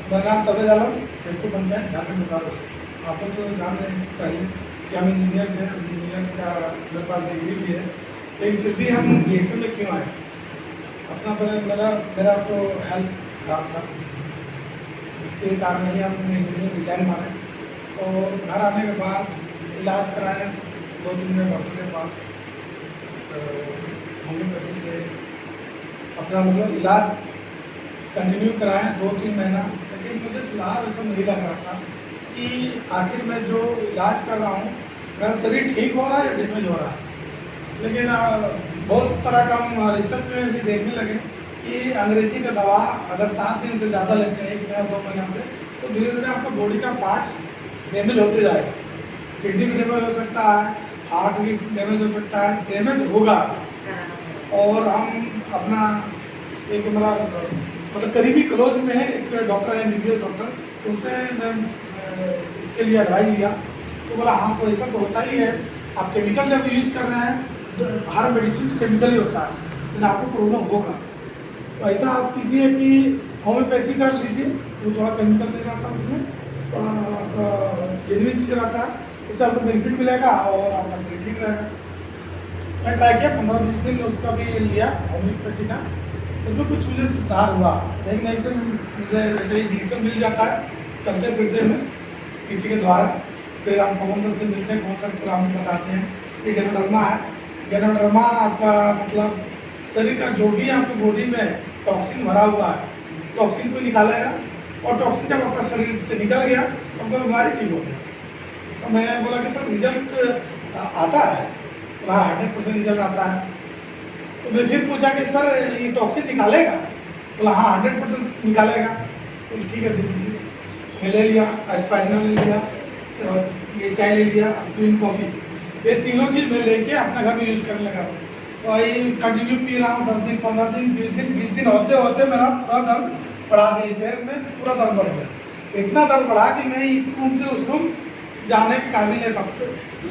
मेरा नाम तबरेज आलम, जयपुर पंचायत झारखंड बिहार से। आप लोग तो जान रहे हैं इससे पहले कि हम इंजीनियर थे। इंजीनियर का मेरे पास डिग्री भी है, लेकिन फिर भी हम BSN में क्यों आए? अपना मेरा मेरा तो हेल्थ खराब था, इसके कारण ही हम इंजीनियर रिजाइन मारे। और घर आने के बाद इलाज कराया 2-3 दिन डॉक्टर के पास, होम्योपैथी से अपना मतलब इलाज कंटिन्यू कराएं 2-3 महीना। लेकिन मुझे सुधार ऐसा नहीं लग रहा था कि आखिर मैं जो इलाज कर रहा हूँ मेरा शरीर ठीक हो रहा है या डैमेज हो रहा है। लेकिन बहुत तरह का हम रिसर्च में भी देखने लगे कि अंग्रेजी का दवा अगर 7 दिन से ज़्यादा लेते हैं, 1 महीना 2 महीना से, तो धीरे धीरे आपका बॉडी का पार्ट्स डैमेज होते जाएगा। किडनी भी डैमेज हो सकता है, हार्ट भी डैमेज हो सकता है, डैमेज होगा। और हम अपना एक मेरा मतलब करीबी क्लोज में है एक डॉक्टर है, MBBS डॉक्टर, उससे मैं इसके लिए एडवाइस लिया। तो बोला हाँ तो ऐसा तो होता ही है, आप केमिकल जब यूज कर रहे हैं तो हर मेडिसिन तो केमिकल ही होता है, लेकिन आपको प्रॉब्लम होगा। तो ऐसा आप कीजिए कि होम्योपैथी कर लीजिए, वो थोड़ा केमिकल नहीं रहता, उसमें थोड़ा आपका जेन्युइन चीज़ रहता है, उससे आपको बेनिफिट मिलेगा और आपका शरीर ठीक रहेगा। मैं ट्राई किया 15-20 दिन उसका भी लिया होम्योपैथी का, उसमें कुछ मुझे सुधार हुआ। लेकिन एक दिन मुझे वैसे ही डिसीजन मिल जाता है चलते फिरते में किसी के द्वारा, फिर हम कौन सर से मिलते हैं, कौन सर को हम बताते हैं कि गैनोडर्मा है। गैनोडर्मा आपका मतलब शरीर का जो भी आपकी बॉडी में टॉक्सिन भरा हुआ है, टॉक्सिन को निकालेगा, और टॉक्सिन जब आपका शरीर से निकल गया तो आपका बीमारी ठीक हो गया। तो मैं बोला कि सर रिजल्ट आता है? बोला 100% रिजल्ट आता है। तो मैं फिर पूछा कि सर ये टॉक्सिन निकालेगा? बोला हाँ 100% निकालेगा। तो ठीक है दे दीजिए। मैं ले लिया, एस्पाइरिनल ले लिया, और ये चाय ले लिया, ग्रीन कॉफ़ी, ये तीनों चीज़ मैं लेके अपने घर में यूज़ करने लगा। तो ये कंटिन्यू पी रहा हूँ 10 दिन, 15 दिन, 20 दिन होते होते मेरा पूरा दर्द बढ़ा दिया, पैर में पूरा दर्द बढ़ गया। इतना दर्द बढ़ा कि मैं इस रूम से उस रूम जाने के काबिल नहीं था।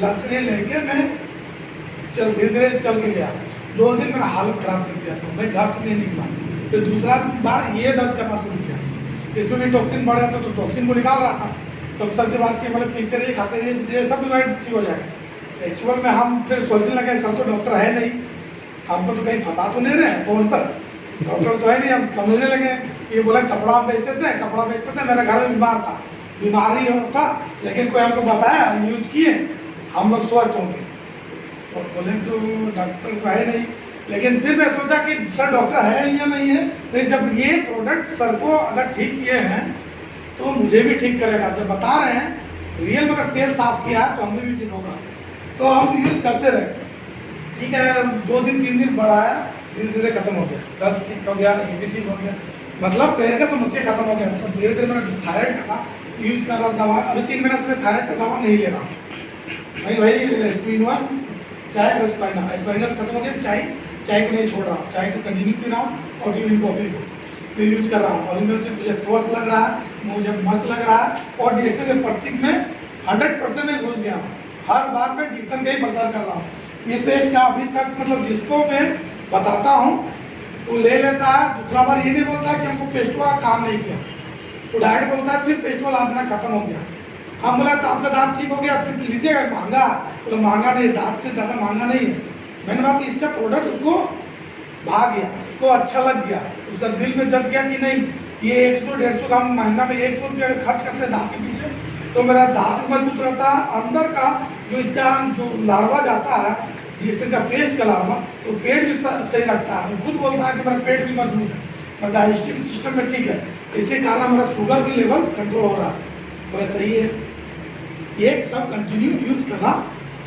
लकड़ी लेके मैं धीरे धीरे चल के गया। 2 दिन मेरा हालत खराब कर दिया था, मैं घर से नहीं निकला। फिर दूसरा बार ये दर्द करना शुरू किया, इसमें भी टॉक्सिन बढ़ जाता तो टॉक्सिन को निकाल रहा था। तो सर से बात की, मतलब पीते रहिए, खाते रहिए, ये सब बीमारी ठीक हो जाएगा। एक्चुअल में हम फिर सोचने लगे सर तो डॉक्टर है नहीं, हमको तो कहीं फंसा तो नहीं रहे, कौन सर डॉक्टर तो है नहीं। हम समझने लगे ये बोला कपड़ा बेचते थे, मेरा घर में बीमार था, बीमारी होता, लेकिन कोई हमको बताया, यूज किए, हम लोग स्वस्थ होंगे। तो बोले तो डॉक्टर तो है नहीं। लेकिन फिर मैं सोचा कि सर डॉक्टर है या नहीं है, लेकिन जब ये प्रोडक्ट सर को अगर ठीक किए हैं तो मुझे भी ठीक करेगा। जब बता रहे हैं रियल में अगर सेल साफ किया है तो हमें भी ठीक होगा। तो हम यूज करते रहे, ठीक है 2 दिन 3 दिन बढ़ाया, धीरे धीरे खत्म हो गया, दर्द ठीक हो गया, ये भी ठीक हो गया, मतलब पैर का समस्या खत्म हो गया। तो धीरे धीरे मेरा जो थायराइड का था यूज कर रहा दवा, अभी 3 महीने से मैं थायराइड का दवा नहीं ले रहा हूँ। वही 2-in-1 चाय और एस्पाइरिनल खत्म हो गया, चाय को नहीं छोड़ रहा हूँ, चाय को कंटिन्यू पी रहा हूँ, और ग्रीन कॉफ़ी को तो यूज कर रहा हूँ। और इनमें से मुझे स्वस्थ लग रहा है, मुझे मस्त लग रहा है, और डिएक्शन में प्रतीक में 100% में घुस गया हूँ। हर बार मैं डिएक्शन का ही प्रचार कर रहा हूँ। ये पेस्ट का अभी तक मतलब जिसको मैं बताता हूँ वो ले लेता है, दूसरा बार ये नहीं बोलता कि हमको पेस्ट वाला काम नहीं किया, वो डायरेक्ट बोलता है फिर पेस्ट वाला आदमी खत्म हो गया। हम बोला तो आपका दांत ठीक हो गया, फिर लीजिएगा महंगा, बोला महंगा नहीं, दांत से ज़्यादा महंगा नहीं है। मैंने बात इसका प्रोडक्ट उसको भाग गया, उसको अच्छा लग गया, उसका दिल में जच गया कि नहीं ये 100-150 का महीना में 100 रुपया खर्च करते हैं दांत के पीछे, तो मेरा दांत मजबूत रहता है। अंदर का जो इसका जो लार्वा जाता है, जिससे का पेस्ट का लार्वा, तो पेट भी सही रखता है। खुद बोलता है कि मेरा पेट भी मजबूत है, मेरा डाइजेस्टिव सिस्टम में ठीक है, इसी कारण मेरा शुगर भी लेवल कंट्रोल हो रहा है। तो सही है, एक सब कंटिन्यू यूज करना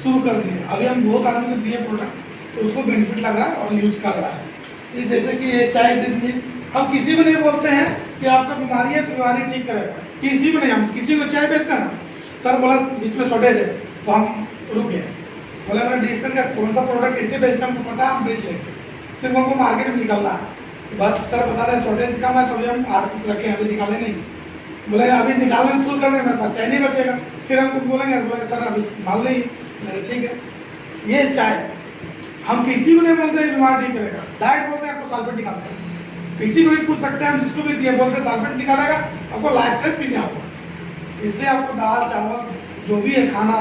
शुरू कर दिए। अभी हम बहुत आदमी को दिए प्रोडक्ट, तो उसको बेनिफिट लग रहा है और यूज कर रहा है। ये जैसे कि ये चाय दे दिए, हम किसी को नहीं बोलते हैं कि आपका बीमारी है तो बीमारी ठीक करेगा, किसी को नहीं। हम किसी को चाय बेचते हैं ना, सर बोला बीच में शॉर्टेज है तो हम रुक गए, बोला मेरा डिएक्शन का कौन सा प्रोडक्ट कैसे बेचना हमको पता है, हम बेच लें, सिर्फ हमको मार्केट में निकलना है। बस सर बता रहे शॉर्टेज कम है तो अभी हम 8 पीस रखे हैं, अभी निकाले नहीं। बोले अभी निकालना शुरू कर दें, मेरे पास चाय नहीं बचेगा, फिर हमको बोलेंगे, बोले सर अभी माल नहीं। ठीक है, ये चाय हम किसी को नहीं बोलते बीमार ठीक करेगा, डायरेक्ट बोलते हैं आपको सल्फेट निकालना है, किसी को भी पूछ सकते हैं हम, जिसको भी दिए बोलते सल्फेट निकालेगा, आपको लाइफ टाइम पीना होगा। इसलिए आपको दाल चावल जो भी है खाना,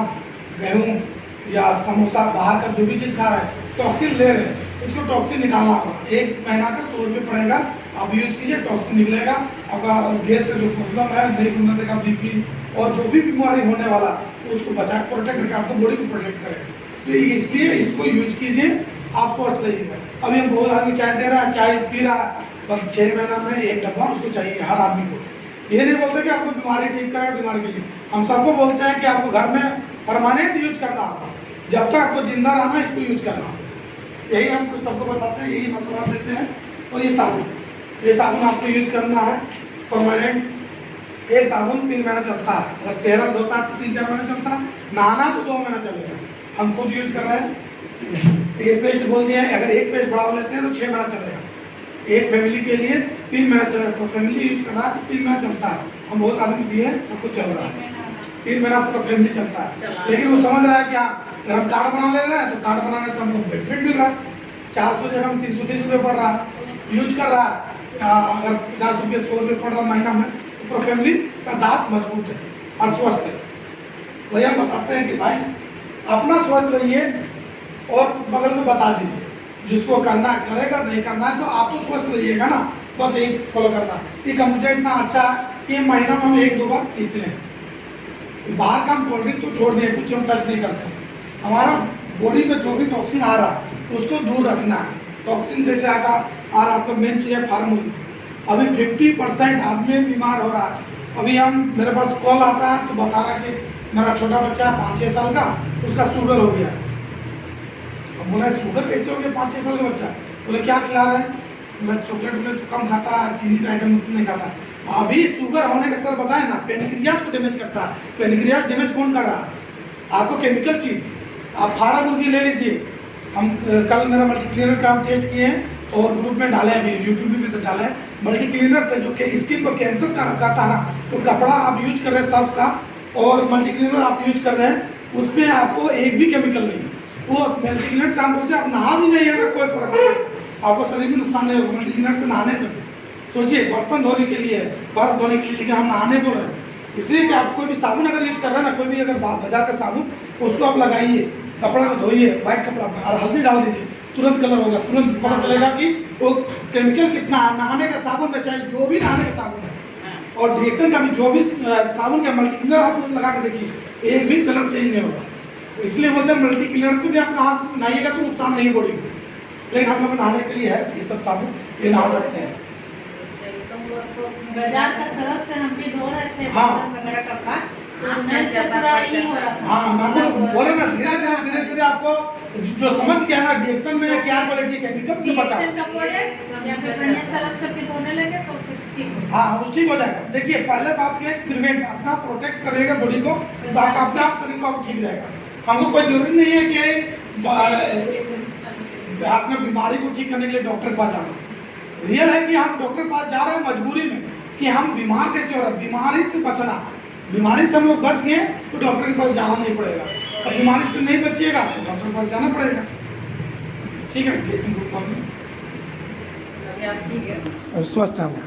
गेहूँ या समोसा, बाहर का जो भी चीज़ खा रहे हैं, टॉक्सिन ले रहे हैं, इसको टॉक्सिन निकालना होगा। 1 महीना का 100 रुपये पड़ेगा, आप यूज कीजिए, टॉक्सिन निकलेगा। आपका गैस का जो प्रॉब्लम है, नहीं घूमने देगा, बीपी और जो भी बीमारी होने वाला उसको बचा प्रोटेक्ट करके आपको बॉडी को प्रोटेक्ट करेगा। इसलिए इसको यूज कीजिए, आप स्वस्थ रहिएगा। अभी हम बहुत आदमी चाय दे रहा है, चाय पी रहा है, बस 6 महीना में 1 डब्बा उसको चाहिए हर आदमी को। ये नहीं बोलते कि आपको बीमारी ठीक करेगा, बीमारी के लिए हम सबको बोलते हैं कि आपको घर में परमानेंट यूज करना होगा, जब तक आपको जिंदा रहना इसको यूज करना होगा। यही हम सबको बताते हैं, यही मशवरा देते हैं। और ये साबुन आपको यूज करना है परमानेंट। एक साबुन 3 महीना चलता है, अगर चेहरा धोता है तो 3-4 महीना चलता है, नहाना तो 2 महीना चलेगा। हम खुद यूज कर रहे हैं। तो ये पेस्ट बोल दिया है, अगर एक पेस्ट बढ़ा लेते हैं तो 6 महीना चलेगा। एक फैमिली के लिए 3 महीना चलेगा, तो फैमिली यूज कर रहा है तो 3 महीना चलता है। हम बहुत आदमी दिए हैं, सब कुछ चल रहा है, 3 महीना पूरा फैमिली चलता है। लेकिन वो समझ रहा है क्या, अगर हम कार्ड बना ले रहे हैं तो कार्ड बनाने से हमको बेनिफिट मिल रहा है, 400 जगह हम 330 रुपये पड़ रहा है, यूज कर रहा है। अगर 50 रुपये 100 रुपये पड़ रहा महीना में, तो पूरा फैमिली का दांत मजबूत है और स्वस्थ है। वही हम बताते हैं कि भाई अपना स्वस्थ रहिए और बगल में बता दीजिए, जिसको करना है करेगा, नहीं करना है तो आप तो स्वस्थ रहिएगा ना, बस यही फॉलो करना है। ठीक है, मुझे इतना अच्छा कि महीना में हम 1-2 बार पीते हैं। बाहर का हम कोल्ड ड्रिंक तो छोड़ दिए, कुछ हम टच नहीं करते। हमारा बॉडी में जो भी टॉक्सिन आ रहा है उसको दूर रखना है। टॉक्सिन जैसे आका और आपका मेन चीज़ है फार्मूला। अभी 50% आदमी बीमार हो रहा है। अभी हम मेरे पास कॉल आता है तो बता रहा कि मेरा छोटा बच्चा है 5-6 साल का, उसका शुगर हो गया है। अब बोला शुगर कैसे हो गया 5-6 साल का बच्चा? बोले क्या खिला रहे हैं? बोला चॉकलेट वॉकलेट कम खाता है, चीनी का आइटम नहीं खाता। अभी शुगर होने का सर बताए ना, पेनक्रियाज को डैमेज करता है। पेनक्रियाज डैमेज कौन कर रहा है? आपको केमिकल चीज़। आप फार्म मुर्गी ले लीजिए, हम कल मेरा मल्टी क्लीनर का हम टेस्ट किए हैं और ग्रुप में डाले हैं, अभी यूट्यूब भी पे डाला है। मल्टी क्लीनर से जो कि स्किन को कैंसर का था ना, तो कपड़ा आप यूज कर रहे हैं सर्फ का और मल्टी क्लीनर आप यूज कर रहे हैं, उसमें आपको एक भी केमिकल नहीं। वो मल्टी क्लीनर से हम बोलते हैं आप नहा भी जाइएगा कोई फर्क नहीं, आपको शरीर में नुकसान नहीं होगा। मल्टी क्लीनर से नहाने से सोचिए, बर्तन धोने के लिए, बर्स धोने के लिए, लेकिन हम नहाने बोल रहे हैं। इसलिए कि आप कोई भी साबुन अगर यूज कर रहे हैं ना, कोई भी अगर बाजार का साबुन, उसको आप लगाइए, कपड़ा को धोइए वाइट कपड़ा पर और हल्दी डाल दीजिए, तुरंत कलर होगा, तुरंत पता चलेगा कि वो केमिकल कितना है। नहाने का साबुन में चाहे जो भी नहाने का साबुन है और डिएक्शन का भी जो भी साबुन का मल्टी क्लीनर आप लगा के देखिए, एक भी कलर चेंज नहीं होगा। इसलिए बोलते हैं मल्टी क्लीनर से भी आप नहाइएगा तो नुकसान नहीं बॉडी को, लेकिन हम लोग नहाने के लिए है ये सब साबुन, ये नहा सकते हैं। बाजार का सरफ से हम भी धो रहे थे, हाँ वगैरह कपड़ा पूरा ही हो रहा था। हाँ ना, तो बोले ना धीरे धीरे आपको जो समझ गया ना डिएक्शन में क्या क्वालिटी केमिकल से बचा, डिएक्शन का प्रोडक्ट या फिर बढ़िया सरफ से भी धोने लगे तो कुछ ठीक हो। हाँ वो ठीक हो जाएगा। देखिए पहले बात क्या है, प्रिवेंट अपना प्रोटेक्ट करेगा बॉडी को, तो आपका अपने आप शरीर को आप ठीक रहेगा। हमको कोई जरूरी नहीं है कि आपने बीमारी को ठीक करने के लिए डॉक्टर के पास जाना। रियल है कि हम डॉक्टर के पास जा रहे हैं मजबूरी में कि हम बीमार कैसे हो रहे हैं, बीमारी से बचना। बीमारी से हम लोग बच गए तो डॉक्टर के पास जाना नहीं पड़ेगा, और बीमारी से नहीं बचिएगा तो डॉक्टर के पास जाना पड़ेगा। ठीक है, अभी आप ठीक है और स्वस्थ है वो।